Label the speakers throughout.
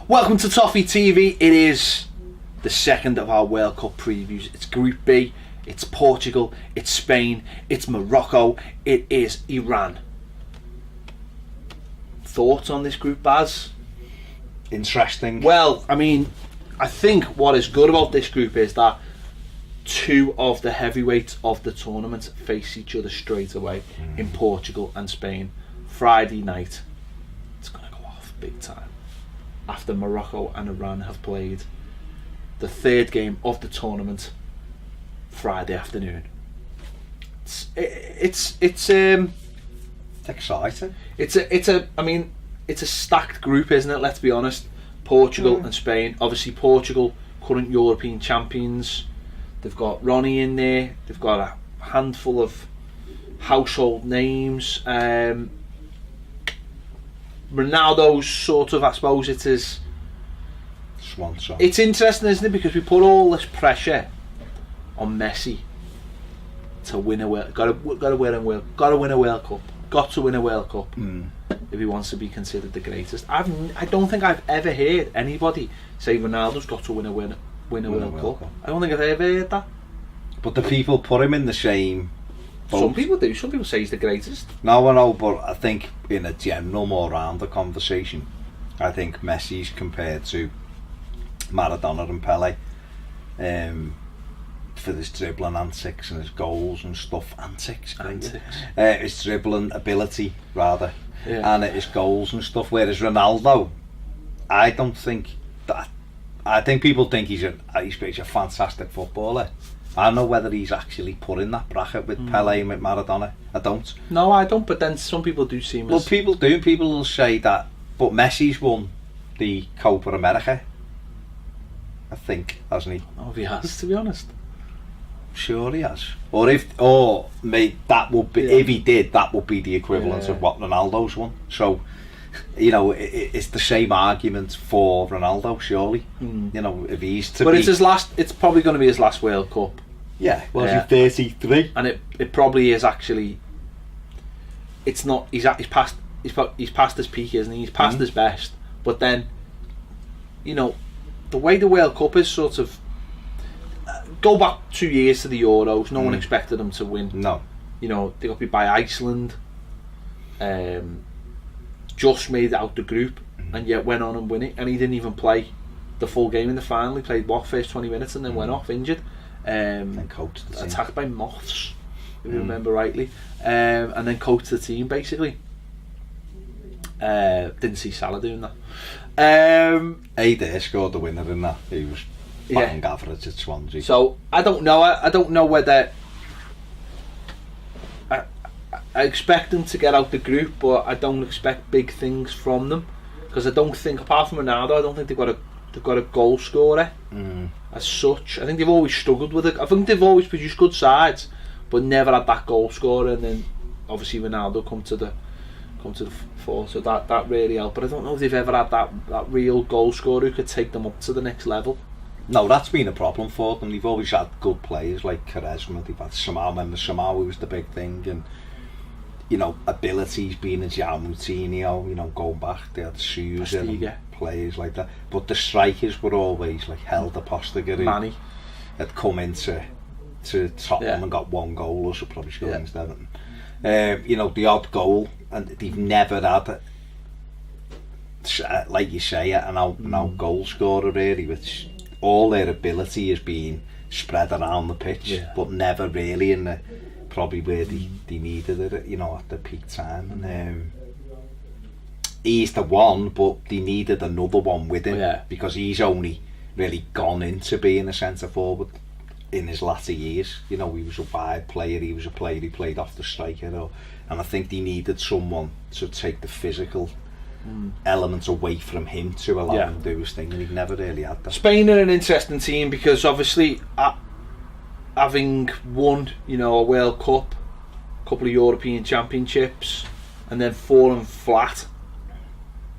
Speaker 1: Welcome to Toffee TV. It is the second of our World Cup previews. It's Group B, it's Portugal, it's Spain, it's Morocco, it is Iran. Thoughts on this group, Baz?
Speaker 2: Interesting.
Speaker 1: Well, I mean, I think what is good about this group is that two of the heavyweights of the tournament face each other straight away in Portugal and Spain. Friday night, it's going to go off big time after Morocco and Iran have played the third game of the tournament Friday afternoon. It's
Speaker 2: exciting.
Speaker 1: It's a stacked group, isn't it? Let's be honest. Portugal and Spain. Obviously, Portugal, current European champions. They've got Ronnie in there. They've got a handful of household names. Ronaldo's sort of, I suppose, it is.
Speaker 2: Swan song.
Speaker 1: It's interesting, isn't it? Because we put all this pressure on Messi to win a World Cup. Got to win a World Cup. Got to win a World Cup if he wants to be considered the greatest. I don't think I've ever heard anybody say Ronaldo's got to win a World Cup. I don't think I've ever heard that.
Speaker 2: But the people put him in the same boat.
Speaker 1: Some people do. Some people say he's the greatest.
Speaker 2: No, I know, but I think in a general, more rounder conversation, I think Messi's compared to Maradona and Pele for his dribbling antics and his goals and stuff. His dribbling ability, rather, and his goals and stuff. Whereas Ronaldo, I don't think that. I think people think he's a fantastic footballer. I don't know whether he's actually put in that bracket with Pele and with Maradona. I don't.
Speaker 1: No, I don't. But then some people do seem.
Speaker 2: Well, people do. People will say that. But Messi's won the Copa America, I think, hasn't he?
Speaker 1: Oh, he has, to be honest.
Speaker 2: Sure, he has. If he did, that would be the equivalent of what Ronaldo's won. So, it's the same argument for Ronaldo, surely. If he's to.
Speaker 1: But it's his last. It's probably going to be his last World Cup.
Speaker 2: Yeah. Well, he's 33,
Speaker 1: and it probably is actually. It's not. He's past his peak, isn't he? He's past his best. But then, the way the World Cup is sort of. Go back 2 years to the Euros. No one expected them to win.
Speaker 2: No.
Speaker 1: They got beat by Iceland. Just made it out the group, and yet went on and win it. And he didn't even play the full game in the final. He played first 20 minutes and then went off injured.
Speaker 2: And coached the team.
Speaker 1: Attacked by moths, if you remember rightly. And then coached the team basically. Didn't see Salah doing that.
Speaker 2: Adair scored the winner in that. He was bang average at Swansea.
Speaker 1: So I don't know. I don't know whether I expect them to get out the group, but I don't expect big things from them because I don't think, apart from Ronaldo, I don't think they've got a goal scorer as such. I think they've always struggled with it. I think they've always produced good sides, but never had that goal scorer. And then obviously Ronaldo come to the fore, so that really helped. But I don't know if they've ever had that real goal scorer who could take them up to the next level.
Speaker 2: No, that's been a problem for them. They've always had good players like Quaresma. They've had Samar. Remember, Samar was the big thing, and abilities being a João Moutinho. Going back, they had Sousa and players like that. But the strikers were always like Helder Postiger, who had come into Tottenham and got one goal, or so probably scored against Everton. The odd goal, and they've never had, like you say, an out goal scorer really, which. All their ability has been spread around the pitch, but never really in the probably where they needed it, at the peak time. And he's the one, but they needed another one with him because he's only really gone into being a centre forward in his latter years. He was a wide player. He was a player who played off the striker, and I think they needed someone to take the physical elements away from him to allow him to do his thing, and he'd never really had that.
Speaker 1: Spain are an interesting team because obviously having won a World Cup, a couple of European Championships, and then fallen flat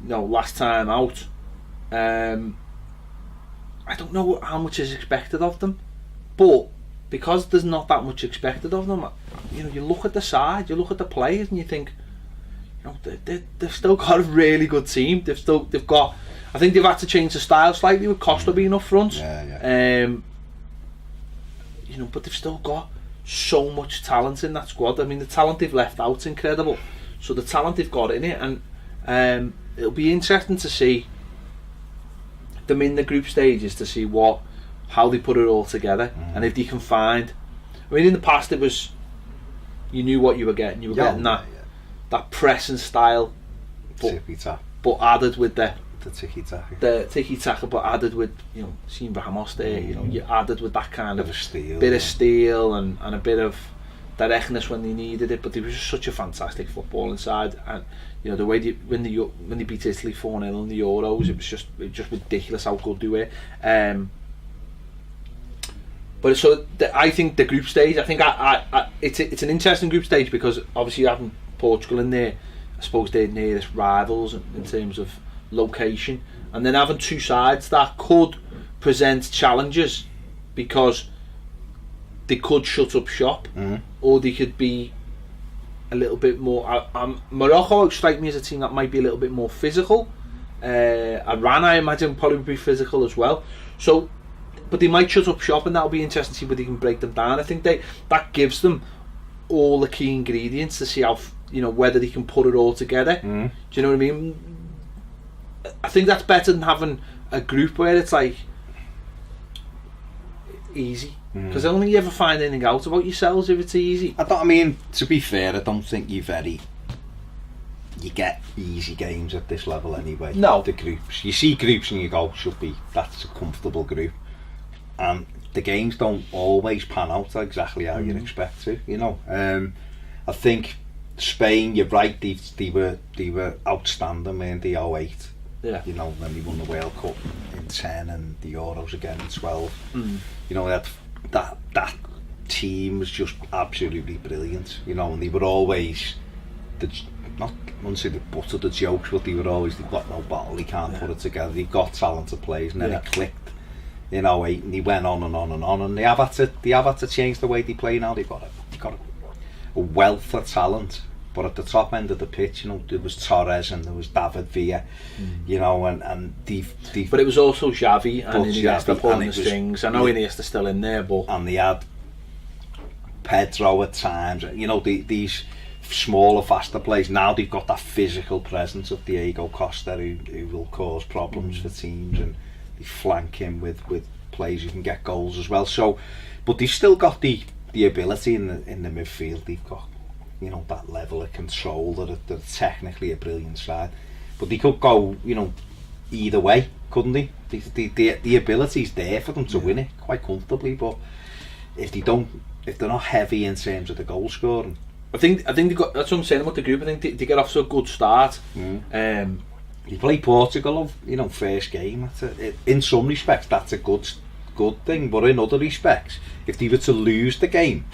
Speaker 1: last time out, I don't know how much is expected of them, but because there's not that much expected of them, you look at the side, you look at the players, and you think, they've still got a really good team. They've got. I think they've had to change the style slightly with Costa being up front. You know, but they've still got so much talent in that squad. I mean, the talent they've left out's incredible. So the talent they've got in it, and it'll be interesting to see them in the group stages to see how they put it all together, and if they can find. I mean, in the past it was you knew what you were getting. You were getting that pressing style, but added with the tiki-taka, but added with, you know, seeing Ramos there, you know, you added with that kind of bit of steel and a bit of directness when they needed it. But there was just such a fantastic football inside, and you know, the way when they beat Italy 4-0 in the Euros, it was just ridiculous how good they were. But so I think the group stage, I think it's an interesting group stage, because obviously having Portugal in there, I suppose they're nearest rivals in terms of location, and then having two sides that could present challenges, because they could shut up shop, or they could be a little bit more. Morocco strike me as a team that might be a little bit more physical. Iran, I imagine, probably would be physical as well. So, but they might shut up shop, and that'll be interesting to see whether they can break them down. I think that gives them all the key ingredients to see how, you know, whether they can put it all together. Do you know what I mean? I think that's better than having a group where it's like easy, because only you ever find anything out about yourselves if it's easy.
Speaker 2: I mean, to be fair, I don't think you get easy games at this level anyway.
Speaker 1: No,
Speaker 2: the groups, you see groups and you go, that's a comfortable group, and the games don't always pan out exactly how you'd expect to, you know. I think Spain, you're right, they were outstanding in the 08.
Speaker 1: Yeah.
Speaker 2: You know, when they won the World Cup in 10 and the Euros again in 12. You know, that team was just absolutely brilliant. You know, and they were always I wouldn't say the butt of the jokes, but they've got no bottle, they can't put it together. They've got talented players, and then it clicked in 08, and they went on and on and on, and they have had to change the way they play now. They've got a wealth of talent. But at the top end of the pitch, you know, there was Torres and there was David Villa, you know, and but
Speaker 1: it was also Xavi and Iniesta pulling the strings. I know Iniesta's still in there, but
Speaker 2: and they had Pedro at times. You know, these smaller, faster players. Now they've got that physical presence of Diego Costa, who will cause problems for teams, and they flank him with players who can get goals as well. So, but they've still got the ability in the midfield. They've got, you know, that level of control that they're technically a brilliant side, but they could go, you know, either way, couldn't they? The ability's there for them to win it quite comfortably, but if they're not heavy in terms of the goal scoring,
Speaker 1: I think they got. That's what I'm saying about the group. I think they get off to a good start.
Speaker 2: You play Portugal, you know, first game. In some respects, that's a good thing, but in other respects, if they were to lose the game,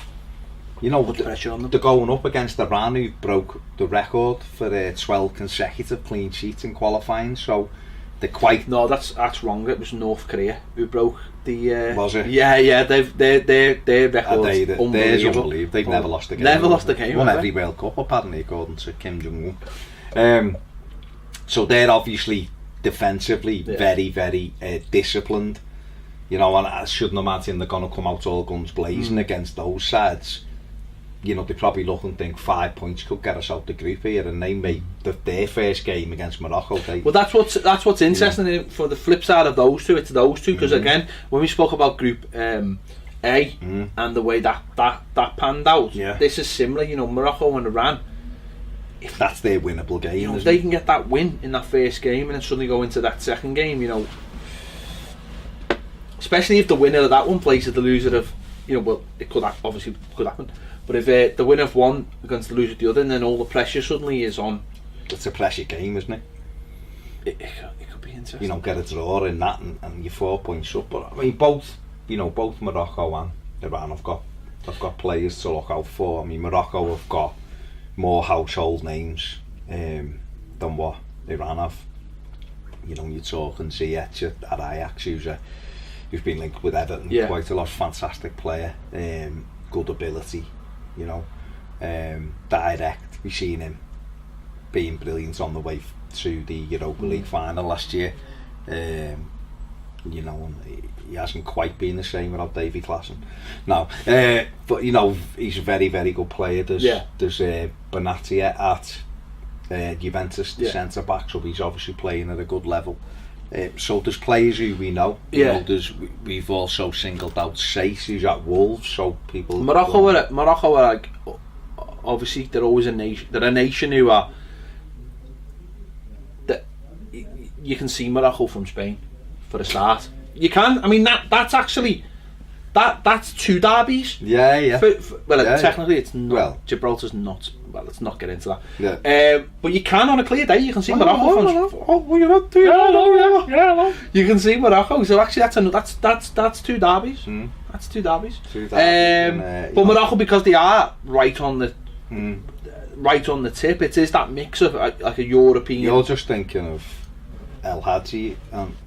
Speaker 2: you know,
Speaker 1: pressure on them.
Speaker 2: They're going up against Iran, who broke the record for 12 consecutive clean sheets in qualifying. So they're quite.
Speaker 1: No, that's wrong. It was North Korea who broke the.
Speaker 2: Was it?
Speaker 1: Yeah. Their record.
Speaker 2: Theirs unbelievable. They've never lost a game.
Speaker 1: Never lost a game.
Speaker 2: Won every World Cup apparently, according to Kim Jong Un. So they're obviously defensively very, very disciplined. You know, and I shouldn't imagine they're going to come out all guns blazing against those sides. You know, they probably look and think 5 points could get us out the group here, and they made their first game against Morocco.
Speaker 1: Well, that's what's interesting for the flip side of those two. It's those two, because again, when we spoke about Group A and the way that panned out, this is similar. You know, Morocco and Iran.
Speaker 2: If that's their winnable game,
Speaker 1: you know, if they can get that win in that first game and then suddenly go into that second game, you know, especially if the winner of that one plays the loser of, you know, well, it could obviously happen. But if the winner of one against the loser of the other, and then all the pressure suddenly is on.
Speaker 2: It's a pressure game, isn't it?
Speaker 1: It could be interesting.
Speaker 2: You know, get a draw in that, and you're 4 points up. But I mean, both Morocco and Iran have got players to look out for. I mean, Morocco have got more household names than what Iran have. You know, you're talking Ziyech at Ajax, who's been linked with Everton quite a lot. Fantastic player, good ability. You know, direct. We've seen him being brilliant on the way to the Europa League final last year. You know, and he hasn't quite been the same without Davy Klaassen. No, but you know, he's a very, very good player. There's Benatia at Juventus, the centre back, so he's obviously playing at a good level. So there's players who we know. You know, we've also singled out Sace, who's at Wolves. So people.
Speaker 1: Morocco are like, obviously they're always a nation. They're a nation who are. That you can see Morocco from Spain. For a start, you can. I mean, that's actually that's 2 derbies.
Speaker 2: Yeah.
Speaker 1: Technically, it's not. Well, Gibraltar's not. Well, let's not get into that. Yeah. But you can on a clear day. You can see Morocco. You're not doing that. You can see Morocco. So actually, that's 2 derbies. That's 2 derbies. But Morocco, because they are right on the tip, it is that mix of like a European.
Speaker 2: You're just thinking of El Hadji and.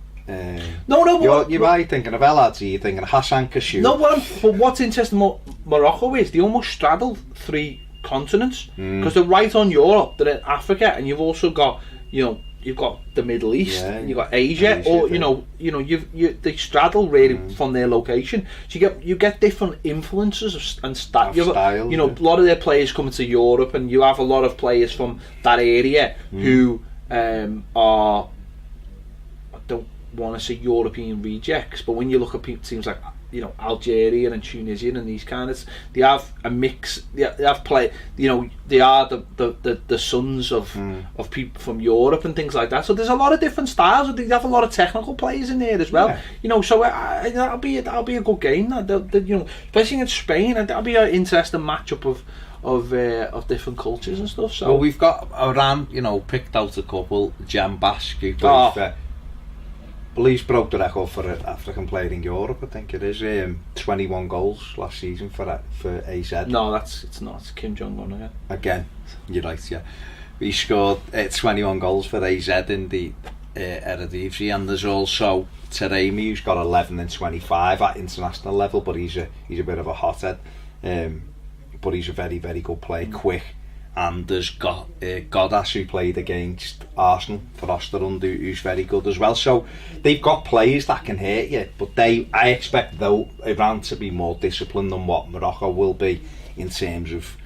Speaker 1: No.
Speaker 2: You might thinking of El Hadji, you're thinking of Hassan Kashouf.
Speaker 1: No, but what's interesting about Morocco is they almost straddle 3 continents because they're right on Europe, they're in Africa, and you've also got you've got the Middle East, and you've got Asia, or they straddle really from their location. So you get different influences and style. A lot of their players coming to Europe, and you have a lot of players from that area who are. I don't want to say European rejects, but when you look at teams like Algerian and Tunisian and these kind of, they have a mix. They have play. They are the sons of people from Europe and things like that. So there's a lot of different styles. They have a lot of technical players in there as well. Yeah. So that'll be a good game. Especially in Spain, that'll be an interesting matchup of different cultures and stuff. So
Speaker 2: we've got Iran, picked out a couple. Jambas, who plays for. Believes broke the record for an African player in Europe. I think it is 21 goals last season for AZ.
Speaker 1: No, it's not. It's Kim Jong-un again.
Speaker 2: Again, you're right. Yeah, he scored 21 goals for AZ in the Eredivisie, and there's also Taremi, who's got 11 and 25 at international level, but he's a bit of a hothead. But he's a very, very good player, quick. And there's Godas, who played against Arsenal for Osterund, who's very good as well. So they've got players that can hurt you, but I expect Iran to be more disciplined than what Morocco will be in terms of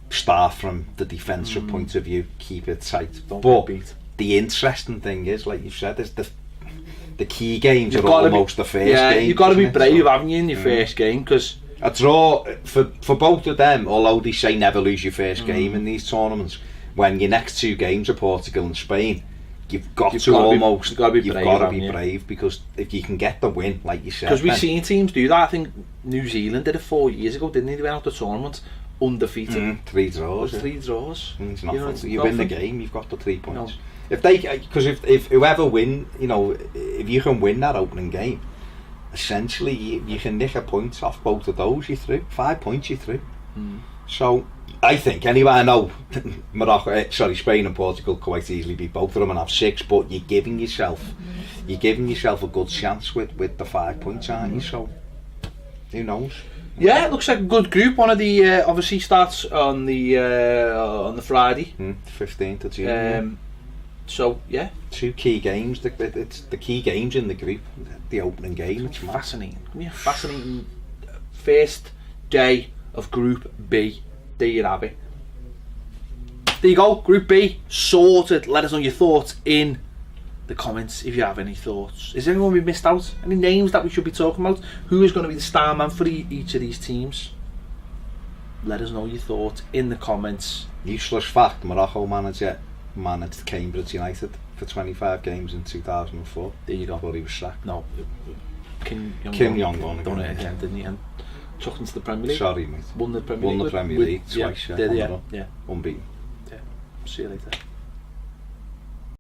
Speaker 2: start from the defensive point of view, keep it tight. But the interesting thing is, like you said, is the key games are almost the first game.
Speaker 1: You've got to be brave, haven't you, in your first game, because
Speaker 2: a draw for both of them, although they say never lose your first game in these tournaments, when your next 2 games are Portugal and Spain, you've got to be brave, because if you can get the win, like you said,
Speaker 1: because we've seen teams do that. I think New Zealand did it 4 years ago, didn't they? They went out the tournament undefeated.
Speaker 2: 3 draws.
Speaker 1: 3 draws.
Speaker 2: It's nothing. You win the game, you've got the 3 points. No. If whoever win, if you can win that opening game, essentially you can nick a point off both of those. You're through. 5 points, you're through. So I think anyway. I know Spain and Portugal quite easily beat both of them and have 6, but you're giving yourself a good chance with the 5 points, aren't you? So who knows?
Speaker 1: Yeah, it looks like a good group. One of the obviously starts on the Friday,
Speaker 2: 15th of June.
Speaker 1: So yeah,
Speaker 2: 2 key games. It's the key games in the group. The opening game. It's
Speaker 1: fascinating. Yeah, fascinating. First day of Group B. There you have it. There you go. Group B sorted. Let us know your thoughts in the comments if you have any thoughts. Is there anyone we missed out? Any names that we should be talking about? Who is going to be the star man for each of these teams? Let us know your thoughts in the comments.
Speaker 2: Useless fact: Morocco manager managed Cambridge United for 25 games in 2004.
Speaker 1: There you go.
Speaker 2: Before he was sacked.
Speaker 1: No, Kim
Speaker 2: Jong-un
Speaker 1: done it again, didn't he? And took into the Premier League.
Speaker 2: Sorry, mate.
Speaker 1: Won the Premier League
Speaker 2: twice.
Speaker 1: Yeah. Unbeaten.
Speaker 2: Yeah.
Speaker 1: See you later.